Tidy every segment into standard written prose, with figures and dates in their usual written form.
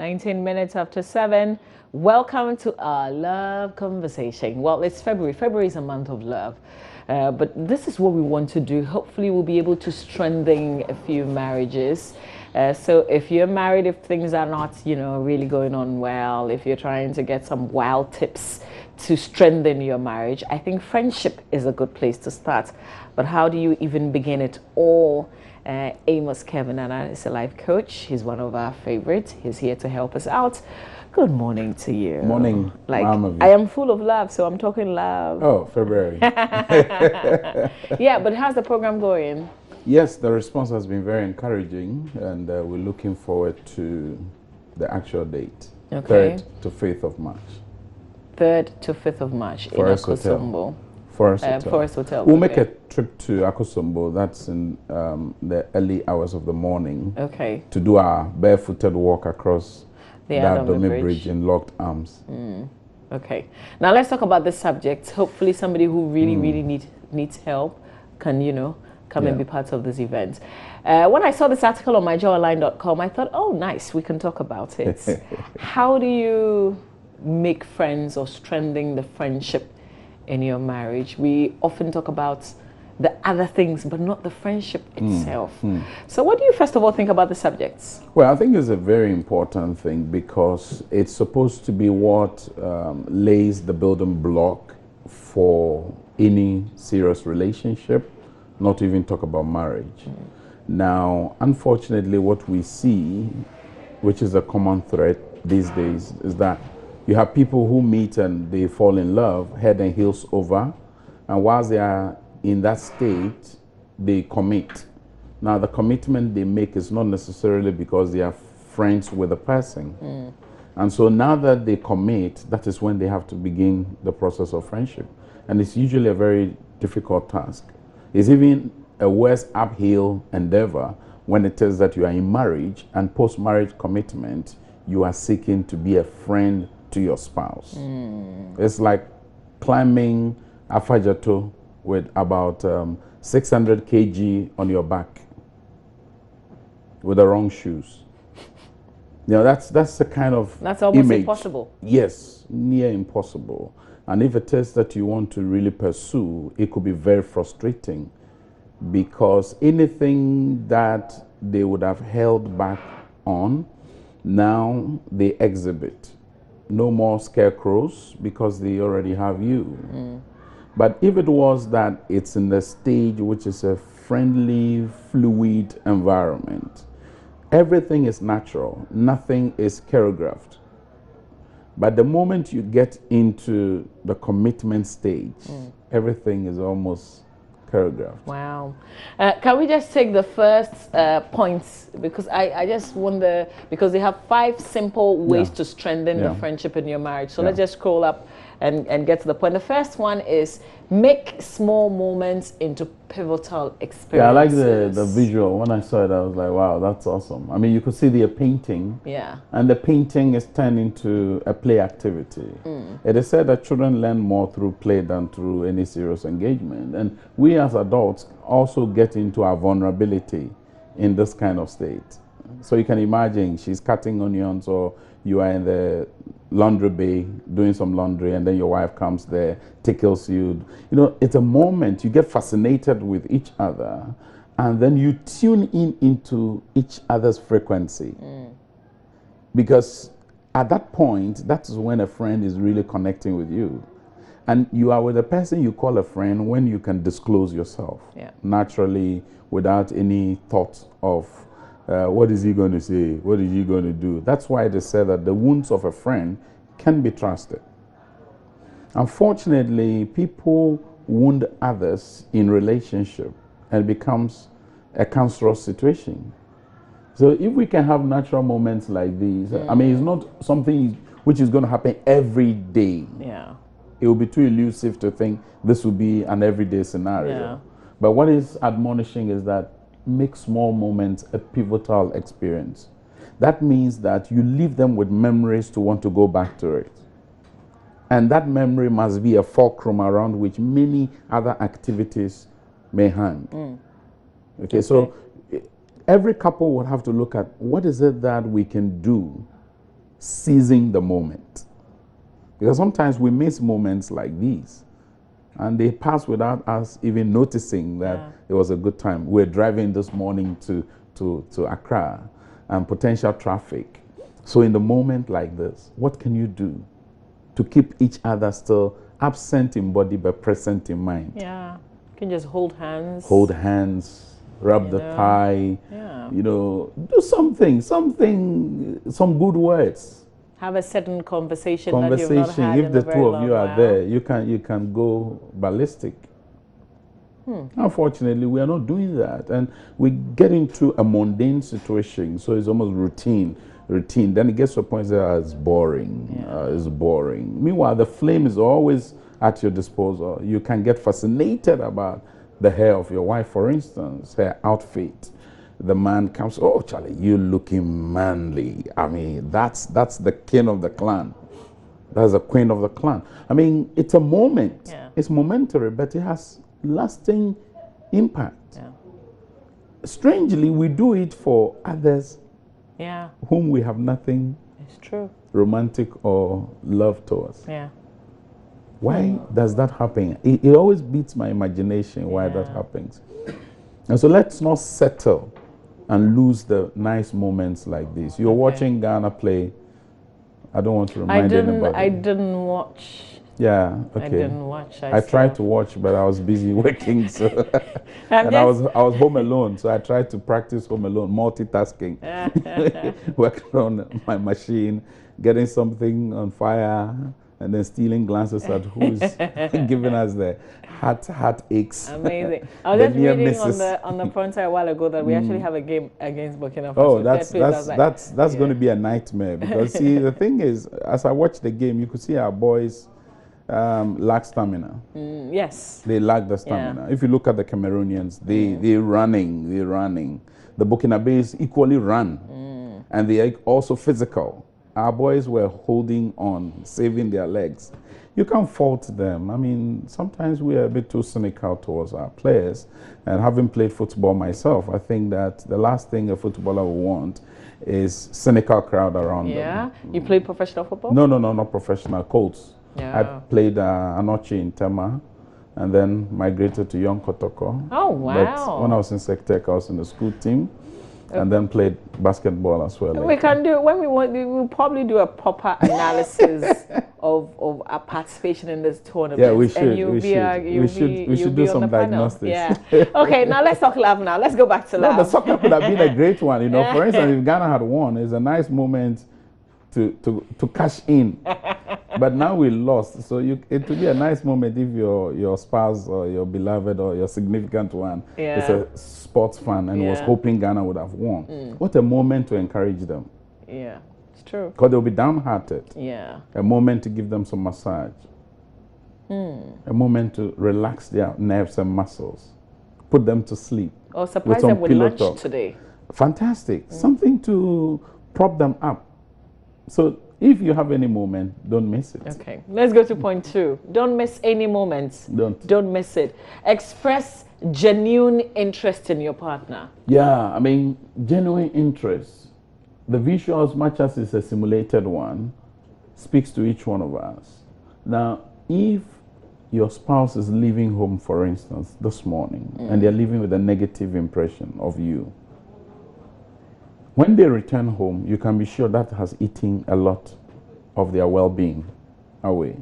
19 minutes after 7. Welcome to our love conversation. Well, it's February. February is a month of love. But this is what we want to do. Hopefully, we'll be able to strengthen a few marriages. So if you're married, if things are not, really going on well, if you're trying to get some wild tips to strengthen your marriage, I think friendship is a good place to start. But how do you even begin it all? Amos Kevin-Annan is a life coach. He's one of our favorites. He's here to help us out. Good morning to you. Morning. I am full of love, so I'm talking love. Oh, February. Yeah, but how's the program going? Yes, the response has been very encouraging, and we're looking forward to the actual date. Okay. 3rd to 5th of March. 3rd to 5th of March Forest in Akosombo. Forest Hotel. We'll make a trip to Akosombo. That's in the early hours of the morning. Okay. To do our barefooted walk across the Adome Bridge in locked arms. Okay. Now let's talk about this subject. Hopefully somebody who really needs help can, come and be part of this event. When I saw this article on myjoyonline.com, I thought, oh, nice, we can talk about it. How do you make friends or strengthen the friendship in your marriage? We often talk about the other things, but not the friendship itself. So what do you first of all think about the subjects? Well, I think it's a very important thing because it's supposed to be what lays the building block for any serious relationship, not to even talk about marriage. Now, unfortunately, what we see, which is a common thread these days, is that you have people who meet and they fall in love, head and heels over, and whilst they are in that state, they commit. Now, the commitment they make is not necessarily because they are friends with the person. And so now that they commit, that is when they have to begin the process of friendship. And it's usually a very difficult task. It's even a worse uphill endeavor when it is that you are in marriage and post-marriage commitment, you are seeking to be a friend to your spouse. It's like climbing Afajato with about 600 kg on your back with the wrong shoes. That's the kind of That's almost image. impossible. Yes, near impossible. And if it is that you want to really pursue, it could be very frustrating because anything that they would have held back on, now they exhibit. No more scarecrows because they already have you. But if it was that it's in the stage which is a friendly, fluid environment, everything is natural, nothing is choreographed. But the moment you get into the commitment stage, everything is almost choreographed. Wow. Can we just take the first points? Because I just wonder, because they have 5 simple ways to strengthen the friendship in your marriage. So let's just scroll up and get to the point. The first one is make small moments into pivotal experiences. Yeah, I like the visual. When I saw it, I was like, wow, that's awesome. I mean, you could see the painting. Yeah. And the painting is turned into a play activity. It is said that children learn more through play than through any serious engagement. And we as adults also get into our vulnerability in this kind of state. So you can imagine she's cutting onions, or you are in the laundry bay doing some laundry, and then your wife comes there, tickles you. It's a moment you get fascinated with each other, and then you tune into each other's frequency. Because at that point, that's when a friend is really connecting with you. And you are with a person you call a friend when you can disclose yourself naturally, without any thought of what is he going to say? What is he going to do? That's why they say that the wounds of a friend can be trusted. Unfortunately, people wound others in relationship and it becomes a cancerous situation. So if we can have natural moments like these, I mean, it's not something which is going to happen every day. Yeah. It will be too elusive to think this will be an everyday scenario. Yeah. But what is admonishing is that make small moments a pivotal experience. That means that you leave them with memories to want to go back to it. And that memory must be a fulcrum around which many other activities may hang. Okay, so every couple would have to look at what is it that we can do seizing the moment. Because sometimes we miss moments like these, and they pass without us even noticing that it was a good time. We're driving this morning to Accra, and potential traffic. So in the moment like this, what can you do to keep each other still absent in body but present in mind? Yeah, you can just hold hands. Hold hands, rub the thigh, do something, some good words. Have a certain conversation that you've not had if in the a very two of long you are while. there, you can go ballistic. Unfortunately, we are not doing that, and we get into a mundane situation, so it's almost routine. Then it gets to a point that it's boring. It's boring. Meanwhile, the flame is always at your disposal. You can get fascinated about the hair of your wife, for instance, her outfit. The man comes, oh, Charlie, you're looking manly. I mean, that's the king of the clan. That's the queen of the clan. I mean, it's a moment. Yeah. It's momentary, but it has lasting impact. Yeah. Strangely, we do it for others whom we have nothing It's true. romantic or love towards. Yeah. Why does that happen? It always beats my imagination why that happens. And so let's not settle and lose the nice moments like this. You're watching Ghana play. I don't want to remind anybody. I didn't watch. Yeah, okay. I didn't watch. I tried to watch, but I was busy working, so and I was home alone, so I tried to practice home alone, multitasking, working on my machine, getting something on fire, and then stealing glances at who's giving us the heart aches. Amazing. I was just reading on the frontier a while ago that we actually have a game against Burkina Faso. Oh, that's going to be a nightmare, because see, the thing is, as I watched the game, you could see our boys lack stamina. Yes. They lack the stamina. If you look at the Cameroonians, they're running. The Burkinabés equally run, and they are also physical. Our boys were holding on, saving their legs. You can't fault them. I mean, sometimes we are a bit too cynical towards our players. And having played football myself, I think that the last thing a footballer will want is cynical crowd around them. Yeah. You played professional football? No, not professional. Colts. Yeah. I played Anoche in Tema, and then migrated to Young Kotoko. Oh, wow. But when I was in Sectec, I was in the school team, and then played basketball as well. We can do, when we want, we'll probably do a proper analysis of our participation in this tournament. Yeah, we should. And we should do some diagnostics. Yeah. Okay, now let's talk love now. Let's go back to love. No, the soccer could have been a great one. For instance, if Ghana had won, it's a nice moment to cash in. But now we lost, so it would be a nice moment if your spouse or your beloved or your significant one is a sports fan and was hoping Ghana would have won. What a moment to encourage them. Yeah, it's true. Because they'll be downhearted. Yeah. A moment to give them some massage. A moment to relax their nerves and muscles. Put them to sleep. Or surprise them with lunch today. Fantastic. Something to prop them up. So if you have any moment, don't miss it. Okay, let's go to point 2. Don't miss any moments. Don't miss it. Express genuine interest in your partner. Yeah, I mean, genuine interest. The visual, as much as it's a simulated one, speaks to each one of us. Now, if your spouse is leaving home, for instance, this morning, and they're leaving with a negative impression of you, when they return home, you can be sure that has eaten a lot of their well-being away.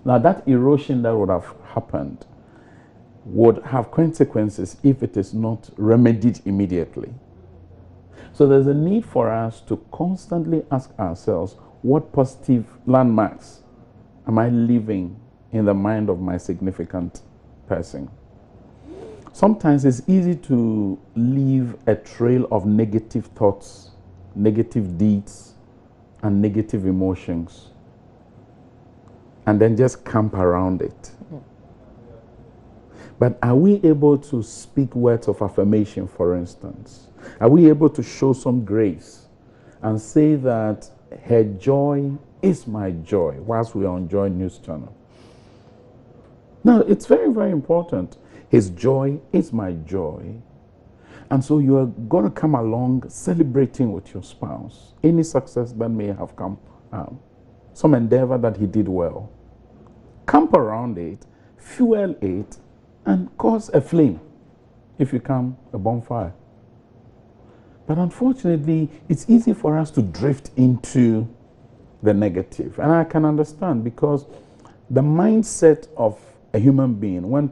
Now, that erosion that would have happened would have consequences if it is not remedied immediately. So there's a need for us to constantly ask ourselves, what positive landmarks am I leaving in the mind of my significant person? Sometimes it's easy to leave a trail of negative thoughts, negative deeds, and negative emotions, and then just camp around it. But are we able to speak words of affirmation, for instance? Are we able to show some grace and say that her joy is my joy whilst we are on Joy News Channel? Now, it's very, very important. His joy is my joy. And so you are going to come along celebrating with your spouse any success that may have come some endeavor that he did well, camp around it, fuel it, and cause a flame if you come a bonfire. But unfortunately, it's easy for us to drift into the negative. And I can understand, because the mindset of a human being, when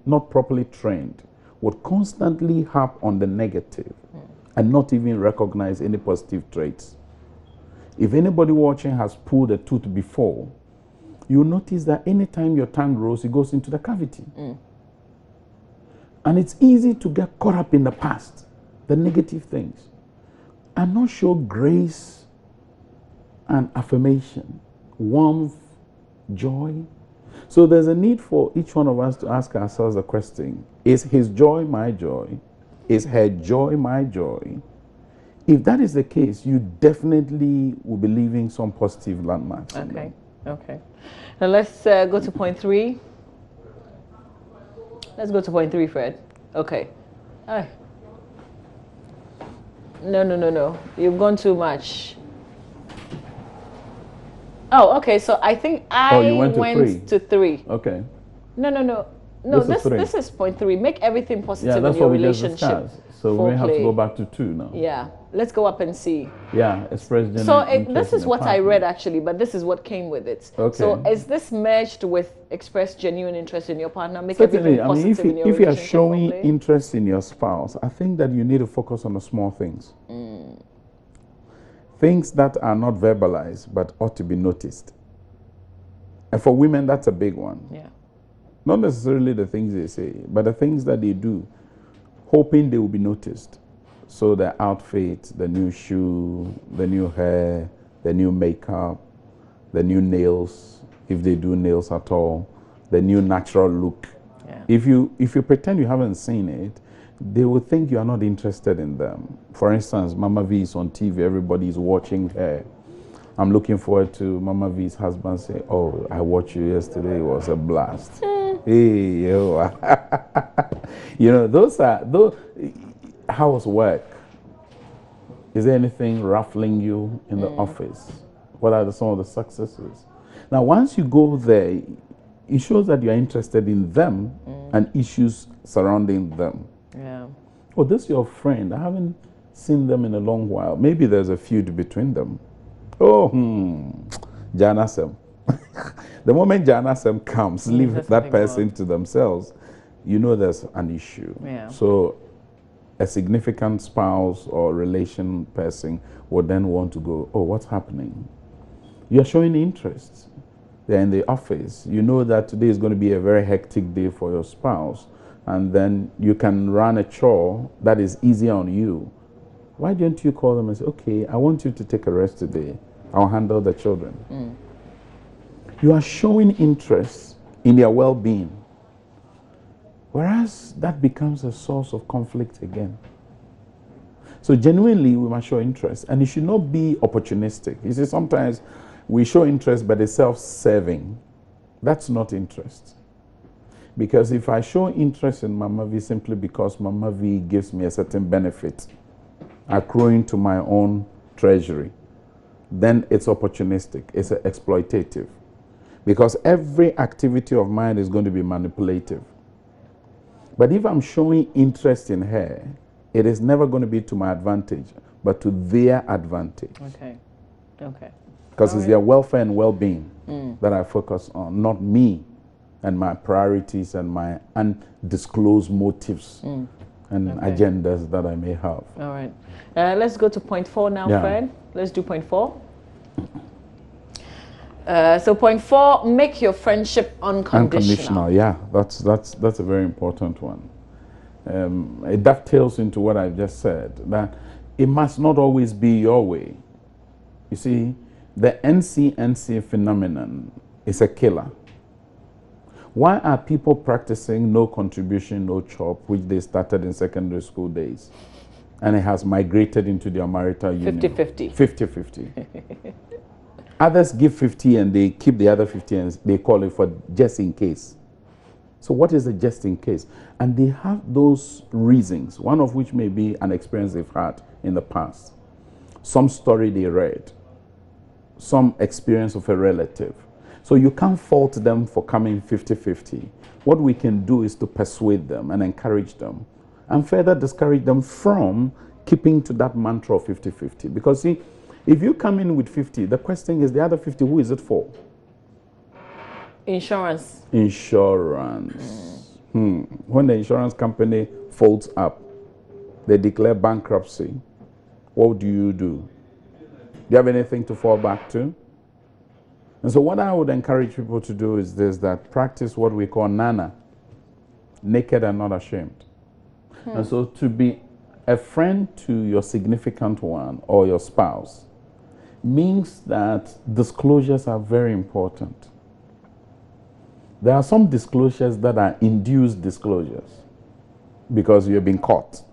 not properly trained, would constantly harp on the negative and not even recognize any positive traits. If anybody watching has pulled a tooth before, you'll notice that anytime your tongue grows, it goes into the cavity. And it's easy to get caught up in the past, the negative things, and not show grace and affirmation, warmth, joy. So there's a need for each one of us to ask ourselves the question, is his joy my joy? Is her joy my joy? If that is the case, you definitely will be leaving some positive landmarks. Okay, okay. Now let's go to point 3. Let's go to point 3, Fred. Okay. No. You've gone too much. Oh, okay. So I think I went to 3. Okay. No. This is point 3. Make everything positive in your relationship. So we may have to go back to 2 now. Yeah. Let's go up and see. Yeah, express genuine So this is what I read actually, but this is what came with it. Okay. So is this merged with express genuine interest in your partner? Make Certainly. everything positive in your if you are relationship. showing interest in your spouse, I think that you need to focus on the small things. Things that are not verbalized but ought to be noticed. And for women, that's a big one. Yeah. Not necessarily the things they say, but the things that they do, hoping they will be noticed. So the outfit, the new shoe, the new hair, the new makeup, the new nails, if they do nails at all, the new natural look. Yeah. If you pretend you haven't seen it, they will think you are not interested in them. For instance, Mama V is on TV, everybody is watching her. I'm looking forward to Mama V's husband say, "Oh, I watched you yesterday, it was a blast." Hey, yo. Those. How was work? Is there anything ruffling you in the office? What are some of the successes? Now, once you go there, it shows that you are interested in them and issues surrounding them. Yeah. Oh, this is your friend. I haven't seen them in a long while. Maybe there's a feud between them. Oh, Janasem. The moment Janasem comes, leave that person to themselves, you know there's an issue. Yeah. So a significant spouse or relation person would then want to go, oh, what's happening? You're showing interest. They're in the office. You know that today is going to be a very hectic day for your spouse. And then you can run a chore that is easy on you. Why don't you call them and say, okay, I want you to take a rest today. I'll handle the children. You are showing interest in their well-being. Whereas that becomes a source of conflict again. So genuinely, we must show interest. And it should not be opportunistic. You see, sometimes we show interest, but it's self-serving. That's not interest. Because if I show interest in Mama V simply because Mama V gives me a certain benefit, accruing to my own treasury, then it's opportunistic, it's exploitative. Because every activity of mine is going to be manipulative. But if I'm showing interest in her, it is never going to be to my advantage, but to their advantage. Okay. Because it's their welfare and well-being that I focus on, not me and my priorities and my undisclosed motives and agendas that I may have. All right. Let's go to point 4 now, Fred. Let's do point 4. So point 4, make your friendship unconditional. Yeah, that's a very important one. It dovetails into what I just said, that it must not always be your way. You see, the NCNC phenomenon is a killer. Why are people practicing no contribution, no chop, which they started in secondary school days? And it has migrated into their marital union. 50-50. 50-50. Others give 50 and they keep the other 50 and they call it for just in case. So what is the just in case? And they have those reasons, one of which may be an experience they've had in the past, some story they read, some experience of a relative. So you can't fault them for coming 50-50. What we can do is to persuade them and encourage them and further discourage them from keeping to that mantra of 50-50. Because see, if you come in with 50, the question is the other 50, who is it for? Insurance. Insurance. When the insurance company folds up, they declare bankruptcy, what do you do? Do you have anything to fall back to? And so what I would encourage people to do is this, that practice what we call nana, naked and not ashamed. And so to be a friend to your significant one or your spouse means that disclosures are very important. There are some disclosures that are induced disclosures because you've been caught.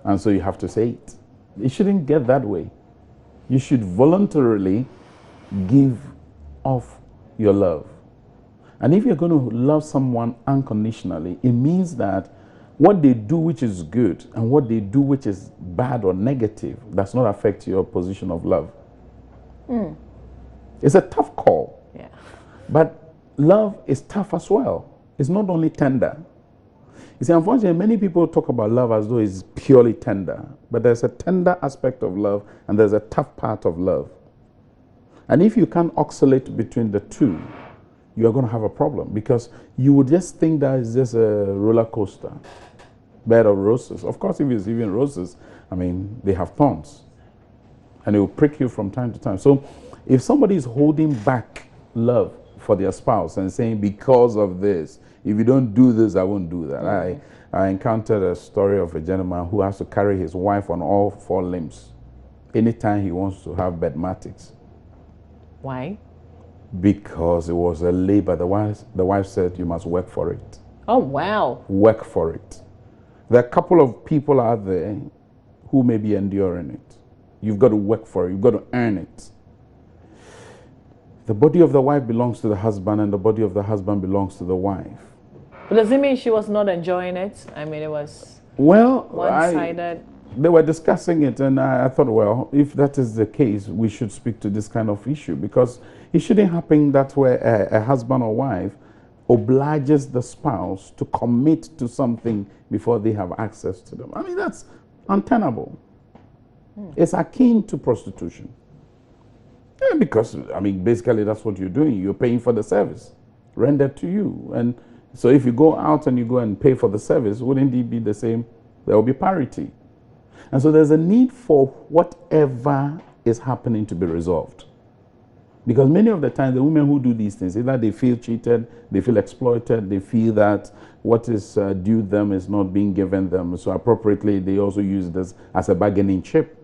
And so you have to say it. It shouldn't get that way. You should voluntarily give off your love. And if you're going to love someone unconditionally, it means that what they do which is good and what they do which is bad or negative does not affect your position of love. It's a tough call. Yeah. But love is tough as well. It's not only tender. You see, unfortunately, many people talk about love as though it's purely tender. But there's a tender aspect of love and there's a tough part of love. And if you can't oscillate between the two, you are going to have a problem because you would just think that it's just a roller coaster, bed of roses. Of course, if it's even roses, I mean, they have thorns and it will prick you from time to time. So if somebody is holding back love for their spouse and saying, because of this, if you don't do this, I won't do that. I encountered a story of a gentleman who has to carry his wife on all four limbs anytime he wants to have bedmatics. Why? Because it was a labor. The wife said, you must work for it. Oh, wow. Work for it. There are a couple of people out there who may be enduring it. You've got to work for it. You've got to earn it. The body of the wife belongs to the husband and the body of the husband belongs to the wife. But does it mean she was not enjoying it? I mean, it was one-sided. They were discussing it, and I thought, well, if that is the case, we should speak to this kind of issue because it shouldn't happen that way. A husband or wife obliges the spouse to commit to something before they have access to them. I mean, that's untenable. It's akin to prostitution. Yeah, because, I mean, basically that's what you're doing. You're paying for the service rendered to you. And so if you go out and you go and pay for the service, wouldn't it be the same? There will be parity. And so there's a need for whatever is happening to be resolved. Because many of the times, the women who do these things, either they feel cheated, they feel exploited, they feel that what is due them is not being given them. So appropriately, they also use this as a bargaining chip.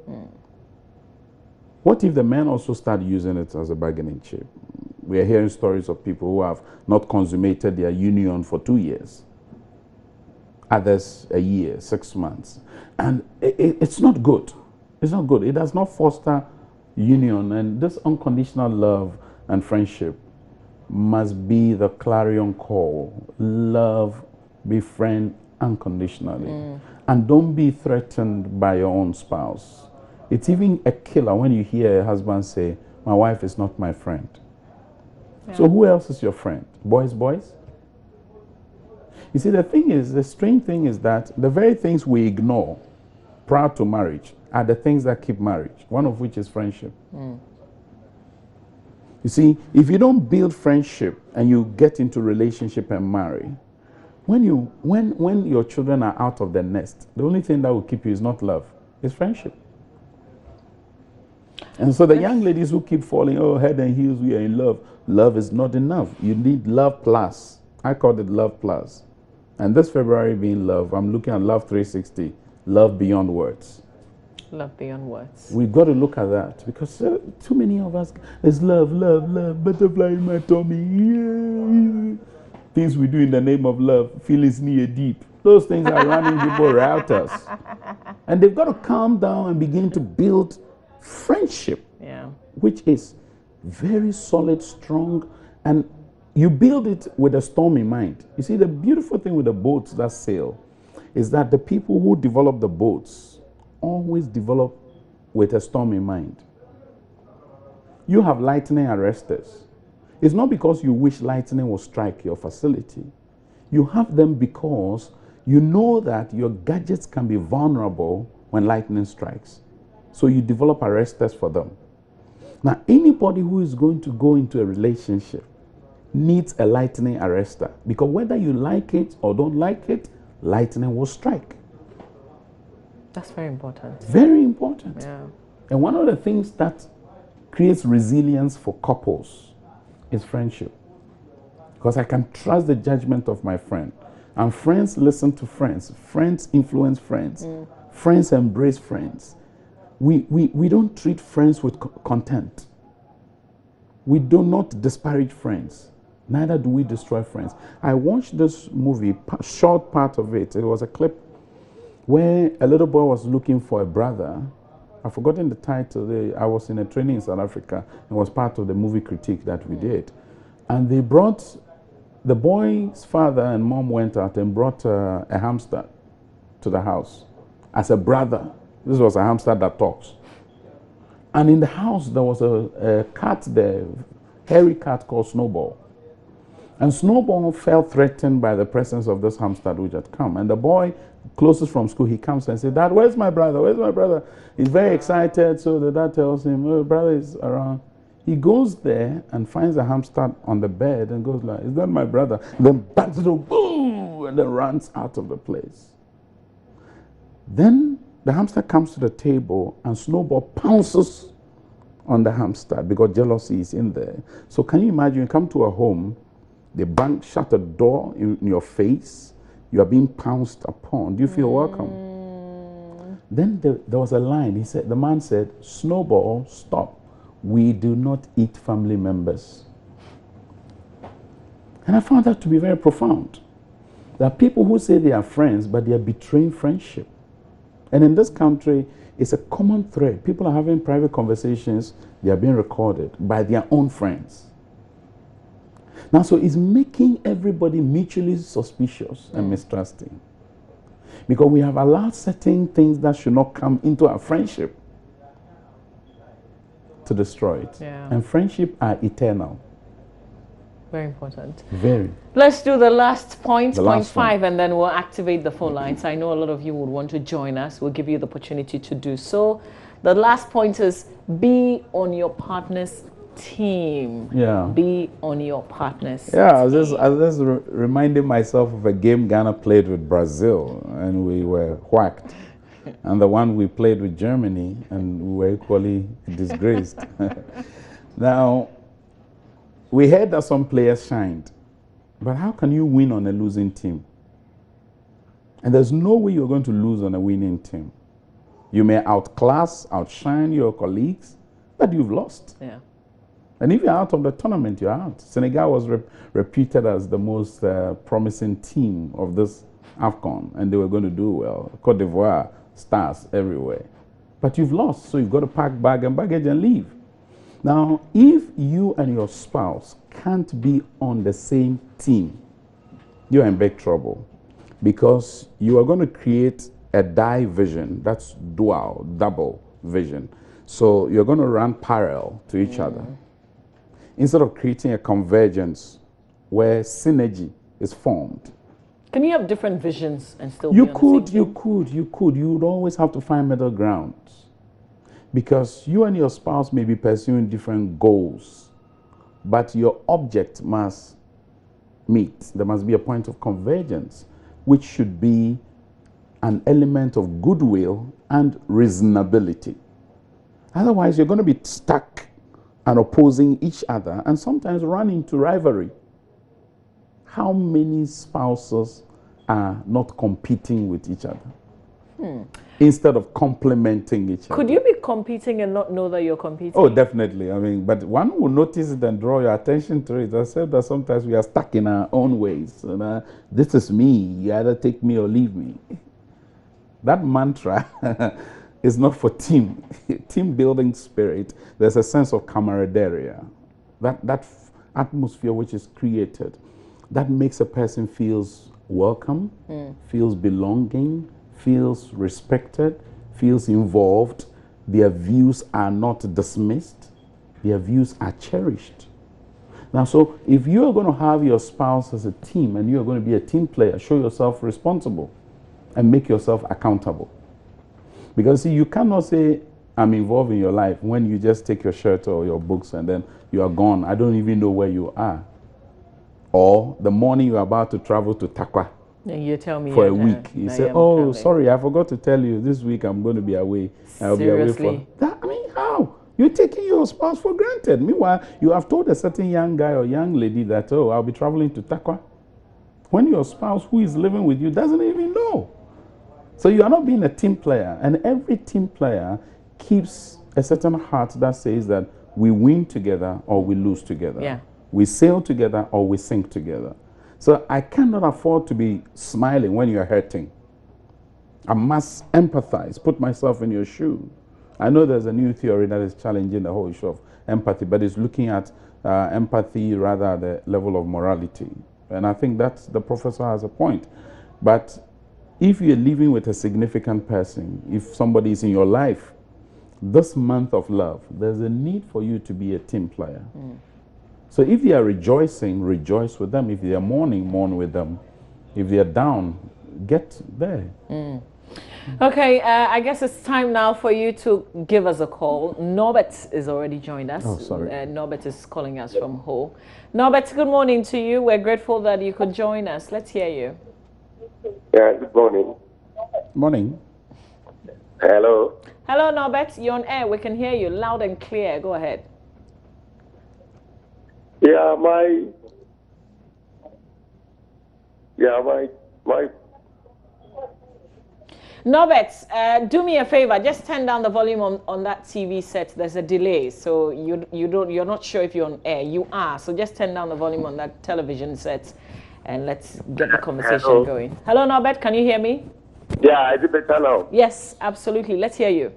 What if the men also start using it as a bargaining chip? We are hearing stories of people who have not consummated their union for 2 years. Others a year, 6 months. And it's not good. It's not good. It does not foster union. And this unconditional love and friendship must be the clarion call. Love, befriend unconditionally. And don't be threatened by your own spouse. It's even a killer when you hear a husband say, my wife is not my friend. Yeah. So who else is your friend? Boys? You see, the strange thing is that the very things we ignore prior to marriage are the things that keep marriage, one of which is friendship. You see, if you don't build friendship and you get into relationship and marry, when your children are out of the nest, the only thing that will keep you is not love, it's friendship. And so the young ladies who keep falling, oh, head and heels, we are in love. Love is not enough. You need love plus. I called it love plus. And this February being love, I'm looking at Love 360, love beyond words. Love beyond words. We've got to look at that because too many of us, there's love, butterfly in my tummy. Yeah. Things we do in the name of love, feelings near deep. Those things are running people routers. And they've got to calm down and begin to build friendship, which is very solid, strong, and you build it with a storm in mind. You see, the beautiful thing with the boats that sail is that the people who develop the boats always develop with a storm in mind. you have lightning arresters. It's not because you wish lightning will strike your facility. You have them because you know that your gadgets can be vulnerable when lightning strikes. So you develop arresters for them. Now, anybody who is going to go into a relationship needs a lightning arrestor, because whether you like it or don't like it, lightning will strike. That's very important. Very important. Yeah. And one of the things that creates resilience for couples is friendship. Because I can trust the judgment of my friend. And friends listen to friends. Friends influence friends. Friends embrace friends. We don't treat friends with contempt. We do not disparage friends. Neither do we destroy friends. I watched this movie, short part of it. It was a clip where a little boy was looking for a brother. I've forgotten the title. I was in a training in South Africa. It was part of the movie critique that we did. And they brought, the boy's father and mom went out and brought a hamster to the house as a brother. This was a hamster that talks. And in the house, there was a cat there, hairy cat called Snowball. And Snowball felt threatened by the presence of this hamster which had come. And the boy, closest from school, he comes and says, "Dad, where's my brother? Where's my brother?" He's very excited, so the dad tells him, "Oh, brother is around." He goes there and finds a hamster on the bed and goes like, "Is that my brother?" Then bangs the door, boom, and then runs out of the place. Then the hamster comes to the table and Snowball pounces on the hamster because jealousy is in there. So can you imagine, you come to a home, they bang, shut a door in your face, you are being pounced upon. Do you feel welcome? Then there was a line. He said, the man said, "Snowball, stop. We do not eat family members." And I found that to be very profound. There are people who say they are friends, but they are betraying friendship. And in this country, it's a common thread. People are having private conversations, they are being recorded by their own friends. Now, so it's making everybody mutually suspicious and mistrusting. Because we have allowed certain things that should not come into our friendship to destroy it. Yeah. And friendship are eternal. Very important. Very. Let's do the last point, The point last 5, and then we'll activate the phone lines. I know a lot of you would want to join us. We'll give you the opportunity to do so. The last point is be on your partner's team. Yeah. Be on your partner's Yeah, I team. was just reminding myself of a game Ghana played with Brazil, and we were whacked. And the one we played with Germany, and we were equally disgraced. Now, we heard that some players shined, but how can you win on a losing team? And there's no way you're going to lose on a winning team. You may outclass, outshine your colleagues, but you've lost. Yeah. And if you're out of the tournament, you're out. Senegal was reputed as the most promising team of this AFCON, and they were going to do well. Côte d'Ivoire, stars everywhere. But you've lost, so you've got to pack bag and baggage and leave. Now, if you and your spouse can't be on the same team, you're in big trouble, because you are going to create a vision. That's dual, double vision. So you're going to run parallel to each other, instead of creating a convergence where synergy is formed. Can you have different visions and still You be on the same could. You would always have to find middle ground. Because you and your spouse may be pursuing different goals, but your object must meet. There must be a point of convergence, which should be an element of goodwill and reasonability. Otherwise, you're going to be stuck and opposing each other, and sometimes run into rivalry. How many spouses are not competing with each other? Instead of complementing each other. Could you be competing and not know that you're competing? Oh, definitely. I mean, but one will notice it and draw your attention to it. I said that sometimes we are stuck in our own ways. And, this is me. You either take me or leave me. That mantra is not for team building spirit. There's a sense of camaraderie. That atmosphere which is created, that makes a person feels welcome, feels belonging, feels respected, feels involved. Their views are not dismissed. their views are cherished. Now, so if you are going to have your spouse as a team and you are going to be a team player, show yourself responsible and make yourself accountable. Because see, you cannot say, I'm involved in your life when you just take your shirt or your books and then you are gone. I don't even know where you are. Or the morning you are about to travel to Takwa. And you tell me for a week. You say, oh, traveling. sorry, I forgot to tell you, this week I'm going to be away. I'll be away for that. I mean, how? You're taking your spouse for granted. Meanwhile, you have told a certain young guy or young lady that, oh, I'll be traveling to Takwa. When your spouse who is living with you doesn't even know. So you are not being a team player. And every team player keeps a certain heart that says that we win together or we lose together. Yeah. We sail together or we sink together. So I cannot afford to be smiling when you're hurting. I must empathize, put myself in your shoe. I know there's a new theory that is challenging the whole issue of empathy, but it's looking at empathy rather at the level of morality. And I think that the professor has a point. But if you're living with a significant person, if somebody is in your life, this month of love, there's a need for you to be a team player. So if they are rejoicing, rejoice with them. If they are mourning, mourn with them. If they are down, get there. Okay, I guess it's time now for you to give us a call. Norbert is already joined us. Oh, sorry. Norbert is calling us from Ho. Norbert, good morning to you. We're grateful that you could join us. Let's hear you. Yeah, good morning. Morning. Hello. Hello, Norbert. You're on air. We can hear you loud and clear. Go ahead. Yeah, my Norbert, do me a favor. Just turn down the volume on that TV set. There's a delay, so you're not sure if you're on air. You are. So just turn down the volume on that television set, and let's get the conversation going. Hello, Norbert. Can you hear me? Yeah, is it better now? Yes, absolutely. Let's hear you.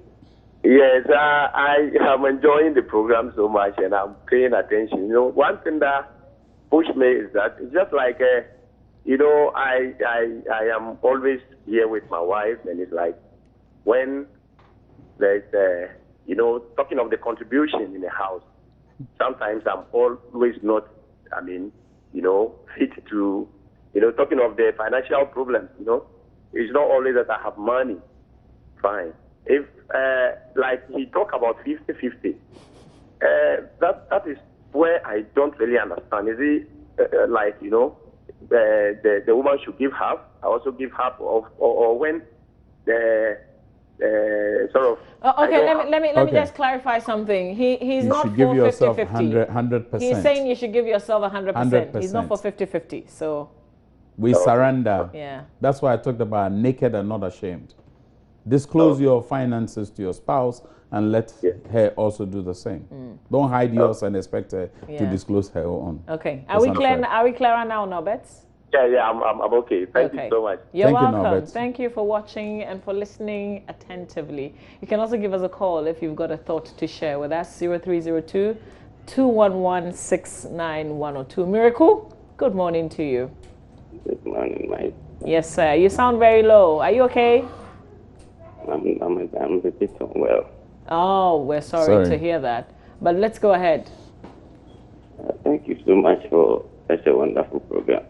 Yes, I am enjoying the program so much, and I'm paying attention. You know, one thing that pushed me is that it's just like, you know, I am always here with my wife, and it's like when there's, you know, talking of the contribution in the house, sometimes I'm always not, I mean, you know, fit to, you know, talking of the financial problems, you know, it's not always that I have money. Fine. If, like he talk about 50-50, that is where I don't really understand. Is it like, you know, the woman should give half, I also give half of, or when the sort of... okay, let me just clarify something. He's not for 50-50. 100%. He's saying you should give yourself 100%. He's not for 50-50. So we surrender. Yeah. That's why I talked about naked and not ashamed. Disclose your finances to your spouse and let her also do the same. Don't hide yours and expect her to disclose her own. Okay. Are we clear now, Norbert? Yeah, I'm okay. Thank you so much. You're welcome. You, Norbert. Thank you for watching and for listening attentively. You can also give us a call if you've got a thought to share with us. 0302 211 6910. Miracle, good morning to you. Good morning, Mike. Yes, sir. You sound very low. Are you okay? I'm a bit unwell. Oh, we're sorry to hear that. But let's go ahead. Thank you so much for such a wonderful program.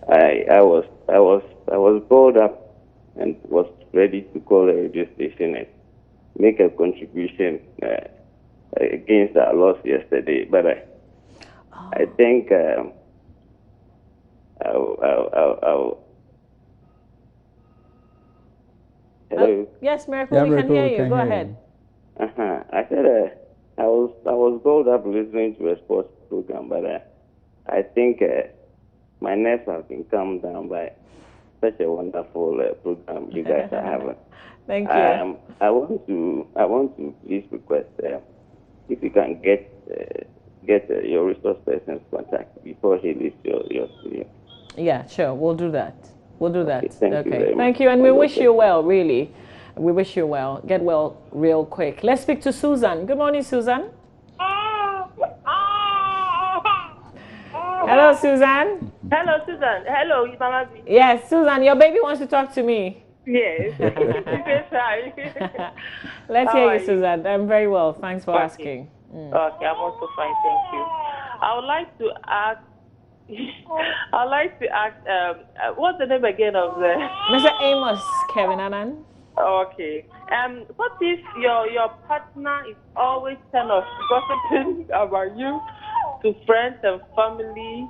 I was called up and was ready to call a radio station and make a contribution against our loss yesterday. But I think I'll Hello. Yes, Miracle, we can hear you. Go ahead. I said I was called up listening to a sports program, but I think my nerves have been calmed down by such a wonderful program you guys are having. Thank you. I want to please request if you can get your resource person's contact before he leaves your studio. Yeah, sure. We'll do that. We'll do that. Okay. Thank you. And we wish you well, really. We wish you well. Get well real quick. Let's speak to Susan. Good morning, Susan. Hello, Susan. Hello, Susan. Hello, Ibamazi. Yes, Susan, your baby wants to talk to me. Yes. Let's hear you, Susan. I'm very well. Thanks for asking. Okay, I'm also fine, thank you. I would like to ask. What's the name again of the? Mr. Amos Kevin-Annan. Okay. What if your partner is always kind of gossiping about you to friends and family?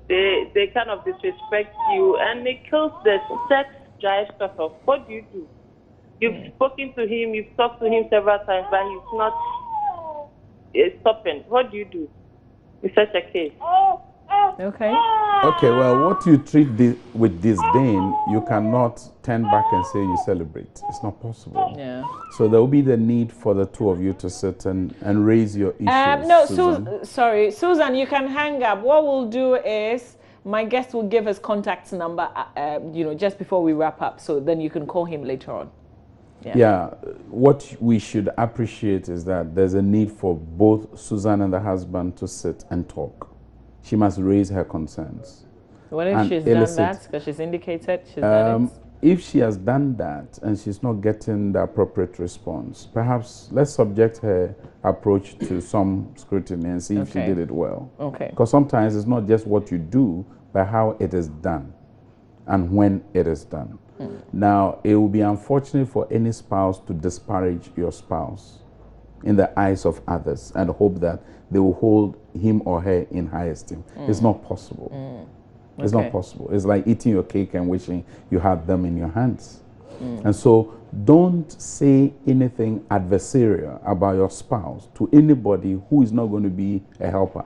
They kind of disrespect you, and it kills the sex drive sort of. What do you do? You've spoken to him, you've talked to him several times, but he's not stopping. What do you do in such a case? Okay. Okay, well, what you treat with disdain, you cannot turn back and say you celebrate. It's not possible. Yeah. So there will be the need for the two of you to sit and raise your issues. No, Susan. sorry, Susan, you can hang up. What we'll do is my guest will give his contact number, just before we wrap up. So then you can call him later on. Yeah, what we should appreciate is that there's a need for both Susan and the husband to sit and talk. She must raise her concerns. What if she's done that? Because she's indicated she's done it. If she has done that and she's not getting the appropriate response, perhaps let's subject her approach to some scrutiny and see if she did it well. Okay. Because sometimes it's not just what you do, but how it is done and when it is done. Now, it will be unfortunate for any spouse to disparage your spouse in the eyes of others and hope that they will hold him or her in high esteem. It's not possible. It's not possible. It's like eating your cake and wishing you had them in your hands. And so don't say anything adversarial about your spouse to anybody who is not going to be a helper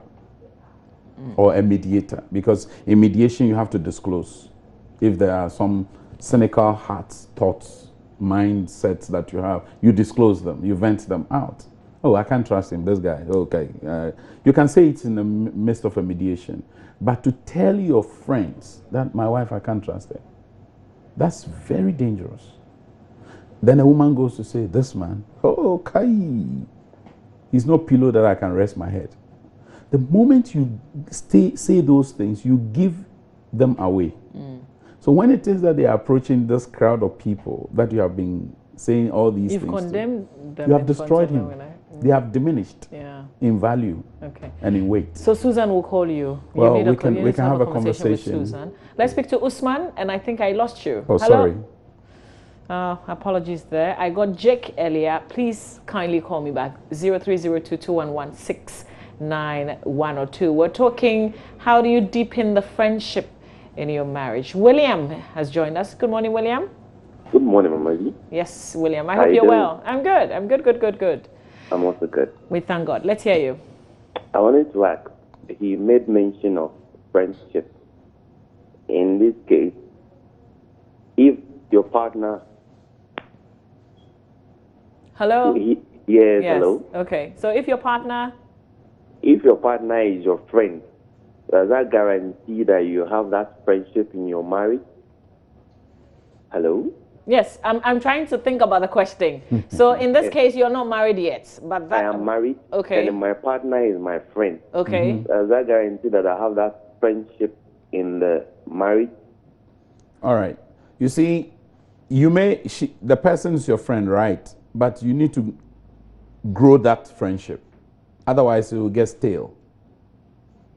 or a mediator. Because in mediation, you have to disclose if there are some cynical hearts, thoughts, mindsets that you have. You disclose them. You vent them out. Oh, I can't trust him, this guy. Okay. You can say it in the midst of a mediation. But to tell your friends that my wife, I can't trust her, that's very dangerous. Then a woman goes to say, this man, oh, Kai, he's no pillow that I can rest my head. The moment you say those things, you give them away. So when it is that they are approaching this crowd of people that you have been saying all these things, you've condemned them. You have destroyed him. They have diminished in value and in weight. So Susan will call you. Well, we can have a conversation with Susan. Let's speak to Usman, and I think I lost you. Oh, hello? Sorry. Apologies there. I got Jake earlier. Please kindly call me back. 0302-211-69102. We're talking, how do you deepen the friendship in your marriage? William has joined us. Good morning, William. Good morning, Mama G. Yes, William. I hope you're well. I'm good. I'm good. I'm also good. We thank God. Let's hear you. I wanted to ask, he made mention of friendship. In this case, if your partner... Hello? Yes, hello. Okay. So if your partner... If your partner is your friend, does that guarantee that you have that friendship in your marriage? Hello? Yes, I'm trying to think about the question. So in this case, you're not married yet, but that... I am married. Okay. And my partner is my friend. Okay. Does that guarantee that I have that friendship in the marriage? All right. You see, the person is your friend, right? But you need to grow that friendship. Otherwise, it will get stale.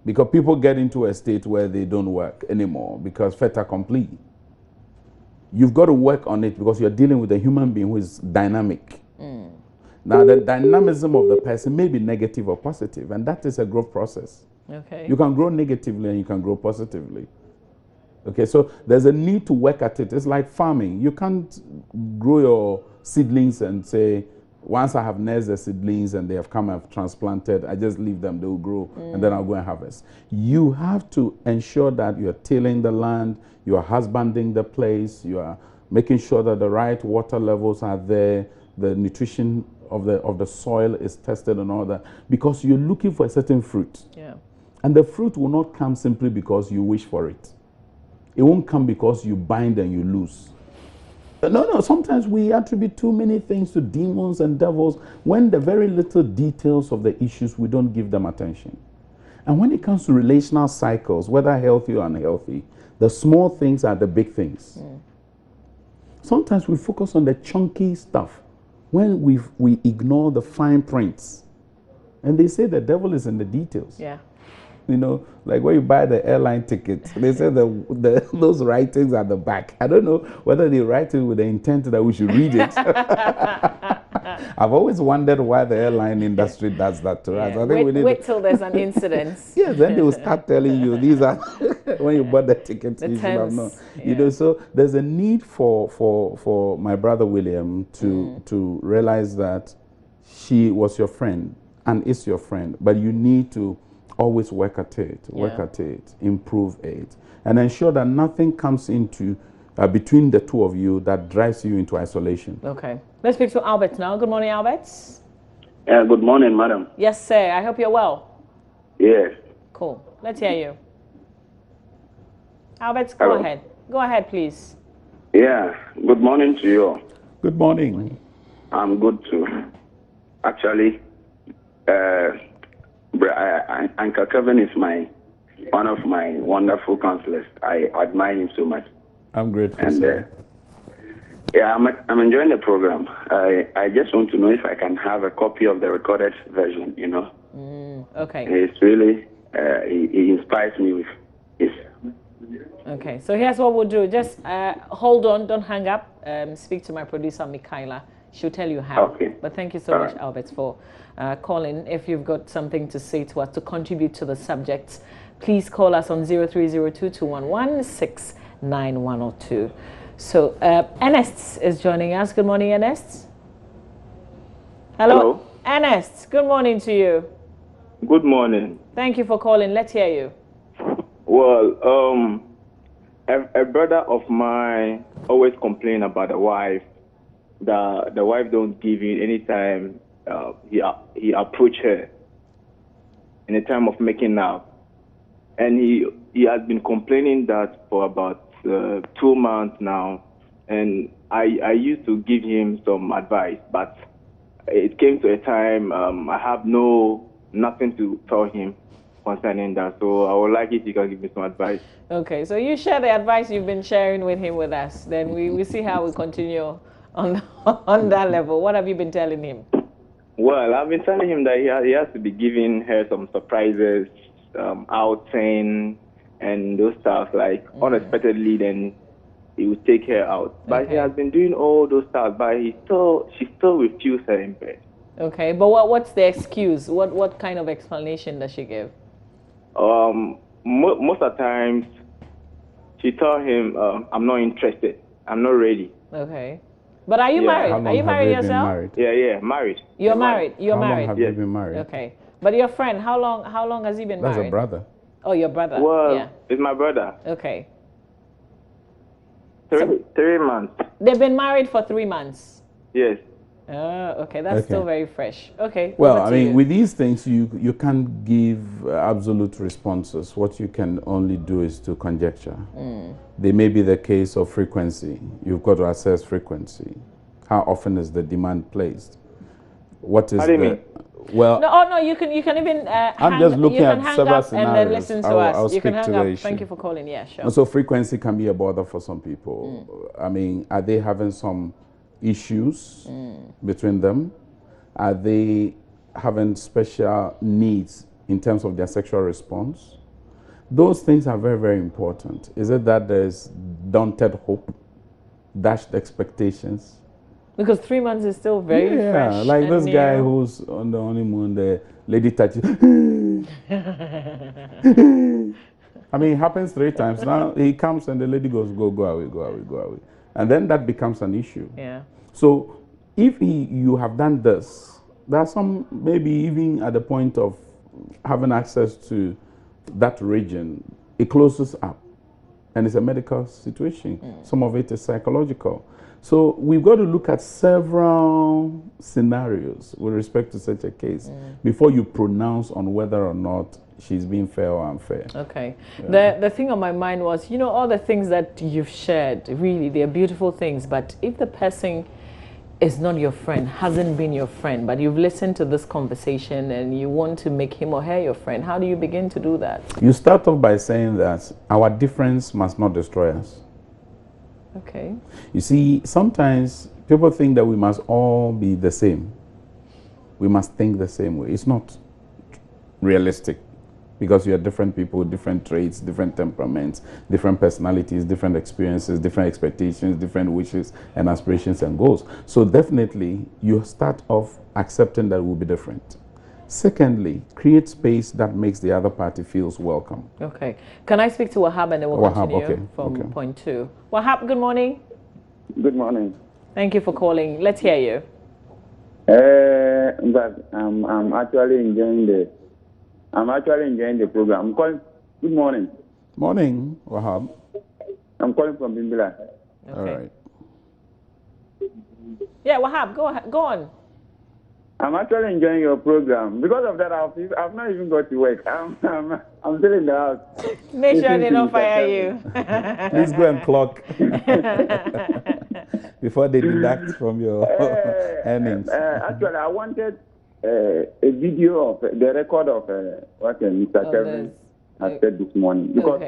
Because people get into a state where they don't work anymore because fait accompli. You've got to work on it because you're dealing with a human being who is dynamic. Now, the dynamism of the person may be negative or positive, and that is a growth process. Okay. You can grow negatively and you can grow positively. Okay, so there's a need to work at it. It's like farming. You can't grow your seedlings and say, once I have nursed the seedlings and they have come and transplanted, I just leave them, they will grow, and then I'll go and harvest. You have to ensure that you're tilling the land, you are husbanding the place, you are making sure that the right water levels are there, the nutrition of the soil is tested and all that, because you're looking for a certain fruit. Yeah. And the fruit will not come simply because you wish for it. It won't come because you bind and you lose. No, sometimes we attribute too many things to demons and devils when the very little details of the issues, we don't give them attention. And when it comes to relational cycles, whether healthy or unhealthy, the small things are the big things. Sometimes we focus on the chunky stuff when we ignore the fine prints. And they say the devil is in the details. Yeah. You know, like when you buy the airline tickets, they say those writings at the back. I don't know whether they write it with the intent that we should read it. I've always wondered why the airline industry does that to us. I think wait till there's an incident. Yeah, then they will start telling you these are when you bought the tickets. You should have known. You know, so there's a need for my brother William to realize that she was your friend and is your friend, but you need to always work at it, improve it, and ensure that nothing comes into between the two of you that drives you into isolation. Okay. Let's speak to Albert now. Good morning, Albert. Good morning, madam. Yes, sir. I hope you're well. Yes. Cool. Let's hear you. Albert, go ahead. Go ahead, please. Yeah. Good morning to you all. Good morning. I'm good too. Actually, Uncle Kevin is one of my wonderful counselors. I admire him so much. I'm grateful, and, sir. Yeah, I'm enjoying the program. I just want to know if I can have a copy of the recorded version, you know. Okay. It's really, he inspires me with his. Okay, so here's what we'll do. Just hold on, don't hang up. Speak to my producer, Michaela. She'll tell you how. Okay. But thank you so much, Albert, for calling. If you've got something to say to us, to contribute to the subject, please call us on 0302-211-69102. So Ernest is joining us. Good morning, Ernest. Hello. Ernest, good morning to you. Good morning. Thank you for calling. Let's hear you. Well, a brother of mine always complain about the wife. The wife don't give in any time he approach her in the time of making up, and he has been complaining that for about 2 months now, and I used to give him some advice, but it came to a time I have nothing to tell him concerning that, so I would like if you can give me some advice. Okay, so you share the advice you've been sharing with him with us, then we see how we continue on that level. What have you been telling him? Well, I've been telling him that he has to be giving her some surprises, outing, and those stuff, like unexpectedly, then he would take her out. But he has been doing all those stuff, but she still refuses her in bed. Okay, but what's the excuse? What kind of explanation does she give? Most of the times, she tell him, I'm not interested. I'm not ready. Okay. But are you married? Are you married yourself? Married? Yeah, married. You're married. You're How married. long have you been married? Okay. But your friend, how long has he been married? That's a brother. Oh, your brother. Well, yeah. It's my brother. Okay. 3 months. They've been married for 3 months. Yes. Okay, that's still very fresh. Okay. Well, I mean, with these things, you can't give absolute responses. What you can only do is to conjecture. They may be the case of frequency. You've got to assess frequency. How often is the demand placed? What is How do you mean? Well, no, you can even I'm just looking at several scenarios. and then listen to us. I'll You can speak hang to up. the issue. Thank you for calling. Yeah, sure. And so frequency can be a bother for some people. I mean, are they having some issues between them? Are they having special needs in terms of their sexual response? Those things are very, very important. Is it that there's daunted hope, dashed expectations? Because 3 months is still very fresh. Yeah, like this new. guy who's on the honeymoon, the lady touches. I mean, it happens 3 times. Now he comes and the lady goes, go away, go away, go away. And then that becomes an issue. Yeah. So if you have done this, there are some maybe even at the point of having access to that region, it closes up. And it's a medical situation. Some of it is psychological. So we've got to look at several scenarios with respect to such a case before you pronounce on whether or not she's being fair or unfair. Okay. Yeah. The thing on my mind was, all the things that you've shared, really, they're beautiful things. But if the person is not your friend, hasn't been your friend, but you've listened to this conversation and you want to make him or her your friend, how do you begin to do that? You start off by saying that our difference must not destroy us. Okay. You see, sometimes people think that we must all be the same. We must think the same way. It's not. realistic, because you are different people, different traits, different temperaments, different personalities, different experiences, different expectations, different wishes and aspirations and goals. So definitely you start off accepting that it will be different. Secondly, create space that makes the other party feels welcome. Okay. Can I speak to Wahab and then we'll continue from point 2? Wahab, good morning. Good morning. Thank you for calling. Let's hear you. But I'm actually enjoying the program. I'm calling. Good morning. Morning, Wahab. I'm calling from Bimbila. Okay. All right. Yeah, Wahab, go on. I'm actually enjoying your program. Because of that, I've not even got to work. I'm still in the house. Make sure they don't fire you. Please go and clock before they deduct from your earnings. Actually, I wanted a video of the record of what Mr. Kevin has said this morning. Because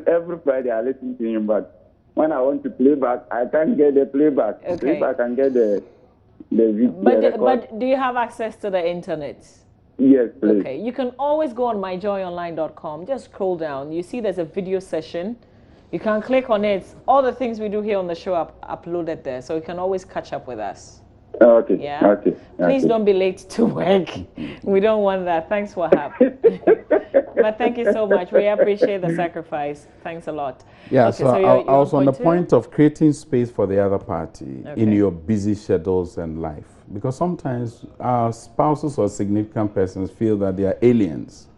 every Friday I listen to him, but when I want to play back, I can't get the playback. Okay. If I can get the video but do you have access to the internet? Yes, please. Okay, you can always go on myjoyonline.com. Just scroll down. You see there's a video session. You can click on it. All the things we do here on the show are uploaded there, so you can always catch up with us. Okay. Yeah. Okay. Please don't be late to work. We don't want that. Thanks for having. But thank you so much. We appreciate the sacrifice. Thanks a lot. Yeah, okay, so you're I was on the two? point of creating space for the other party in your busy schedules and life. Because sometimes our spouses or significant persons feel that they are aliens,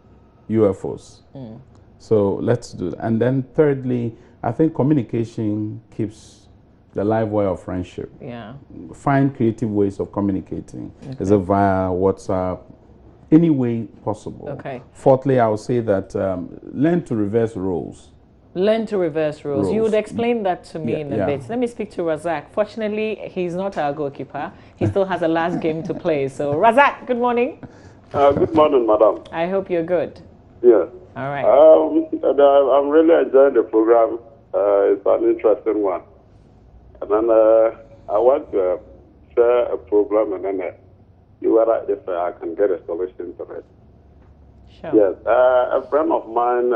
UFOs. So let's do that. And then thirdly, I think communication keeps the live wire of friendship. Yeah. Find creative ways of communicating. Is it via WhatsApp? Any way possible. Okay. Fourthly, I would say that learn to reverse roles. Learn to reverse roles. You would explain that to me in a bit. Let me speak to Razak. Fortunately, he's not our goalkeeper. He still has a last game to play. So, Razak, good morning. Good morning, madam. I hope you're good. Yes. All right. I'm really enjoying the program. It's an interesting one. And then I want to share a problem, and then you were if I can get a solution to it. Sure. Yes. A friend of mine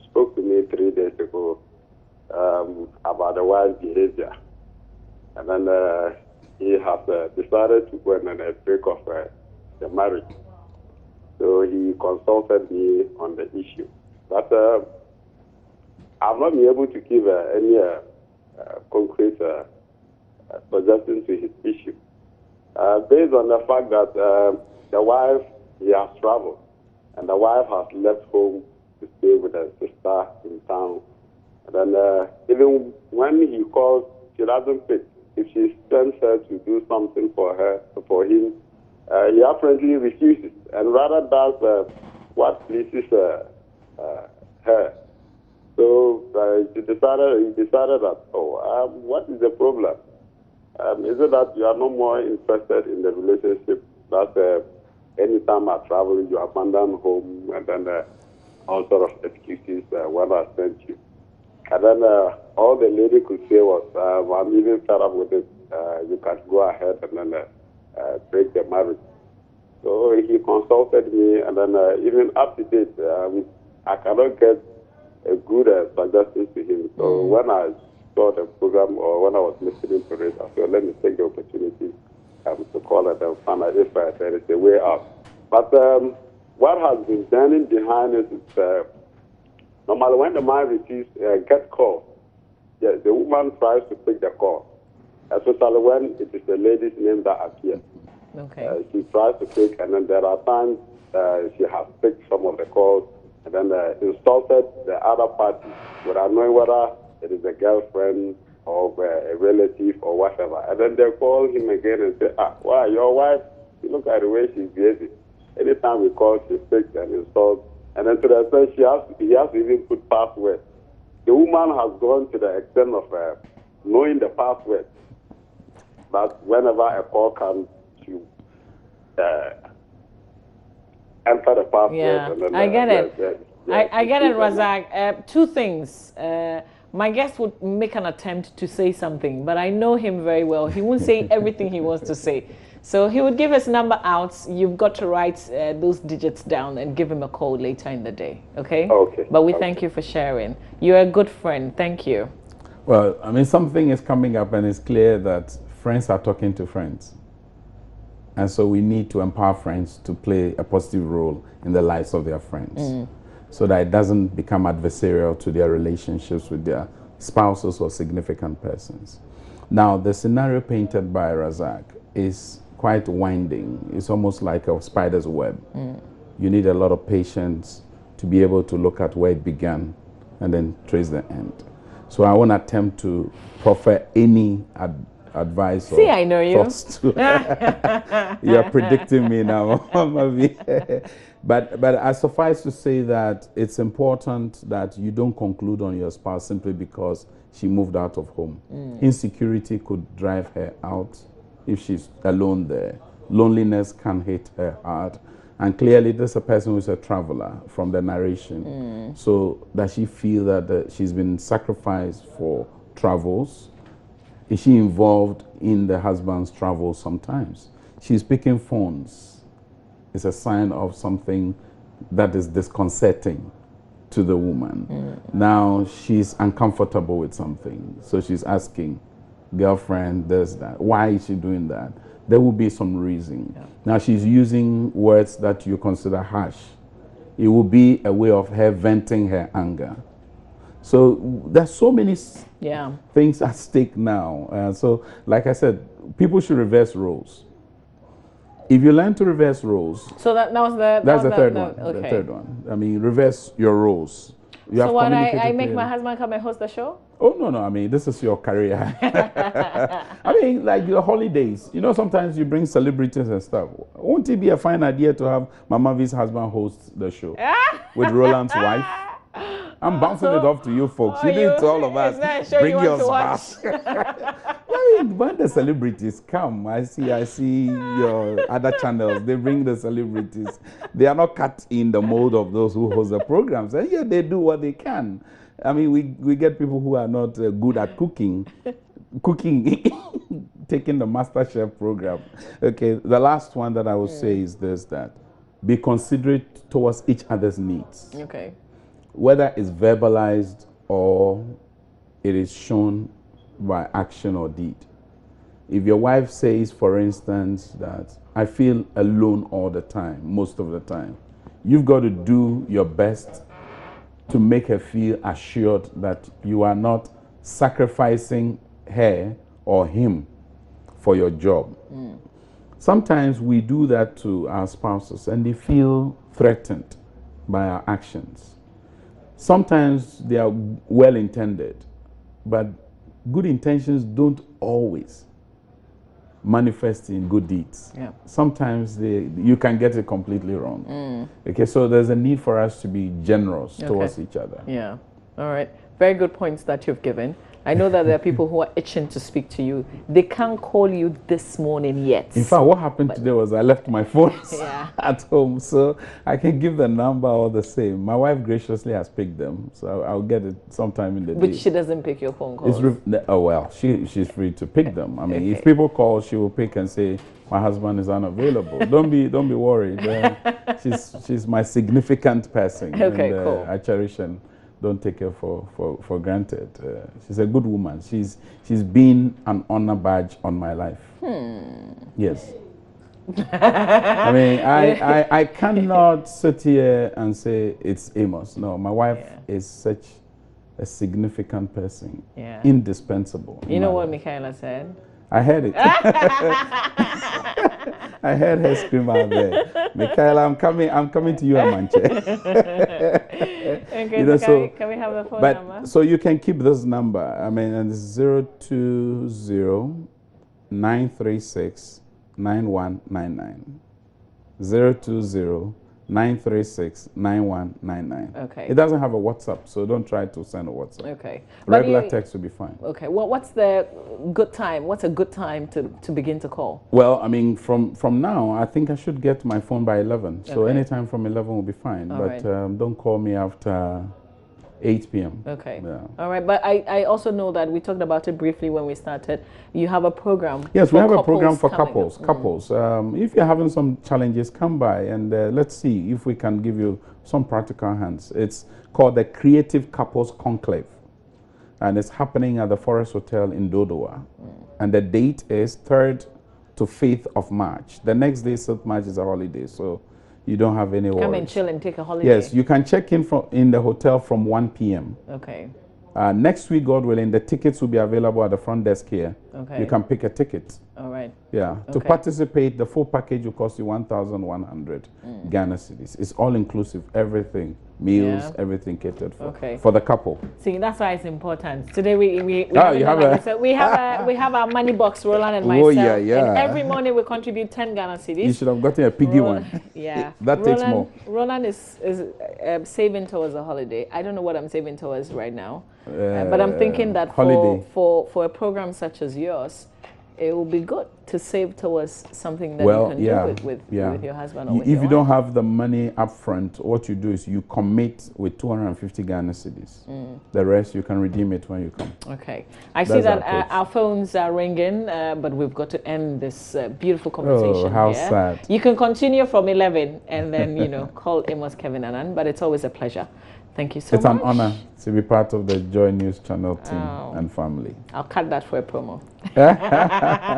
spoke to me 3 days ago about the wife's behavior. And then he has decided to go and break off the marriage. So he consulted me on the issue. But I've not been able to give any concrete suggestion to his issue. Based on the fact that the wife, he has traveled, and the wife has left home to stay with her sister in town. And then even when he calls, she doesn't pick. If she sends her to do something for him, he apparently refuses and rather does what pleases her. So he decided that, what is the problem? Is it that you are no more interested in the relationship? That anytime I travel, you abandon home, and then all sort of excuses when I sent you. And then all the lady could say was, I'm even fed up with it. You can go ahead and then break the marriage. So he consulted me, and then even up to date, I cannot get a good suggestion to him. So when I saw the program or when I was listening to it, I said, let me take the opportunity to call it and find out if there is a way out. But what has been standing behind it is normally when the man receives get call, the woman tries to pick the call, especially when it is the lady's name that appears. Okay. She tries to pick, and then there are times she has picked some of the calls and then insulted the other party without knowing whether it is a girlfriend or a relative or whatever. And then they call him again and say, why, your wife, you look at the way she's behaving. Anytime we call, she picks and insults. And then to the extent he has to even put password. The woman has gone to the extent of knowing the password. But whenever a call comes, to enter the password. Yeah, and then, I get it. I get it, Razak. Two things. My guest would make an attempt to say something, but I know him very well. He won't say everything he wants to say. So he would give his number out. You've got to write those digits down and give him a call later in the day, okay? Okay. But we thank you for sharing. You're a good friend. Thank you. Well, I mean, something is coming up, and it's clear that friends are talking to friends. And so we need to empower friends to play a positive role in the lives of their friends so that it doesn't become adversarial to their relationships with their spouses or significant persons. Now, the scenario painted by Razak is quite winding. It's almost like a spider's web. You need a lot of patience to be able to look at where it began and then trace the end. So I won't attempt to proffer any advice or I know you. thoughts to you're predicting me now. But I suffice to say that it's important that you don't conclude on your spouse simply because she moved out of home. Insecurity could drive her out if she's alone there. Loneliness can hit her hard. And clearly, this is a person who's a traveler from the narration. So does she feel that she's been sacrificed for travels? Is she involved in the husband's travels sometimes? She's picking phones. It's a sign of something that is disconcerting to the woman. Now she's uncomfortable with something. So she's asking, girlfriend, this, that. Why is she doing that? There will be some reason. Now she's using words that you consider harsh. It will be a way of her venting her anger. So there's so many things at stake now. So like I said, people should reverse roles. If you learn to reverse roles, so that's the third one. Okay. The third one. I mean, reverse your roles. You so what I make my husband come and host the show? Oh, no. I mean, this is your career. I mean, like the holidays. You know, sometimes you bring celebrities and stuff. Won't it be a fine idea to have Mama V's husband host the show with Roland's wife? I'm bouncing it off to you folks. You did it to all of us. Bring your spouse. I mean, when the celebrities come, I see your other channels. They bring the celebrities. They are not cut in the mold of those who host the programs. And yeah, they do what they can. I mean, we get people who are not good at cooking, taking the MasterChef program. Okay, the last one that I will say is this, that be considerate towards each other's needs. Okay. Whether it's verbalized or it is shown by action or deed. If your wife says, for instance, that I feel alone all the time, most of the time, you've got to do your best to make her feel assured that you are not sacrificing her or him for your job. Sometimes we do that to our spouses and they feel threatened by our actions. Sometimes they are well-intended, but good intentions don't always manifest in good deeds. Sometimes you can get it completely wrong. Okay, so there's a need for us to be generous towards each other. Yeah. All right. Very good points that you've given. I know that there are people who are itching to speak to you. They can't call you this morning yet. In fact, what happened today was I left my phone at home, so I can give the number all the same. My wife graciously has picked them, so I'll get it sometime in the day. But she doesn't pick your phone calls. Oh well, she's free to pick them. I mean, if people call, she will pick and say, "My husband is unavailable." Don't be worried. She's my significant person. Okay, and, cool. I cherish and don't take her for granted. She's a good woman. She's been an honor badge on my life. Yes. I mean, I cannot sit here and say it's Amos. No, my wife is such a significant person. Indispensable. You know what Michaela said? I heard it. I heard her scream out there. Michaela, I'm coming to you, Amanche. Okay, so can we have the phone number? So you can keep this number. I mean, and it's 020-936-9199. 020-936-9199. Okay. It doesn't have a WhatsApp, so don't try to send a WhatsApp. Okay. Regular text will be fine. Okay. Well, what's the good time? What's a good time to begin to call? Well, I mean, from now, I think I should get my phone by 11. So anytime from 11 will be fine. But don't call me after 8 p.m. Okay. Yeah. All right. But I also know that we talked about it briefly when we started. You have a program. Yes, we have a program for couples. couples. If you're having some challenges, come by and let's see if we can give you some practical hands. It's called the Creative Couples Conclave. And it's happening at the Forest Hotel in Dodowa. And the date is 3rd to 5th of March. The next day, 6th March, is a holiday, so you don't have any worries. Come and chill and take a holiday. Yes, you can check in the hotel from 1 p.m. Okay. Next week, God willing, the tickets will be available at the front desk here. Okay. You can pick a ticket. All right. Yeah. To participate, the full package will cost you 1,100 Ghana cedis. It's all inclusive, everything, meals, everything catered for. Okay. For the couple. See, that's why it's important. Today we have our money box, Roland and myself. Oh yeah, yeah. And every morning we contribute 10 Ghana cedis. You should have gotten a piggy one. Yeah. That takes more. Roland is saving towards a holiday. I don't know what I'm saving towards right now. But I'm thinking that for a program such as yours, it will be good to save towards something that you can do with your husband or with your If you don't have the money up front, what you do is you commit with 250 Ghana cedis. The rest you can redeem it when you come. Okay. I see that our phones are ringing, but we've got to end this beautiful conversation. Oh, how here. sad. You can continue from 11 and then, call Amos Kevin-Annan, but it's always a pleasure. Thank you so much. It's an honor to be part of the Joy News Channel team and family. I'll cut that for a promo.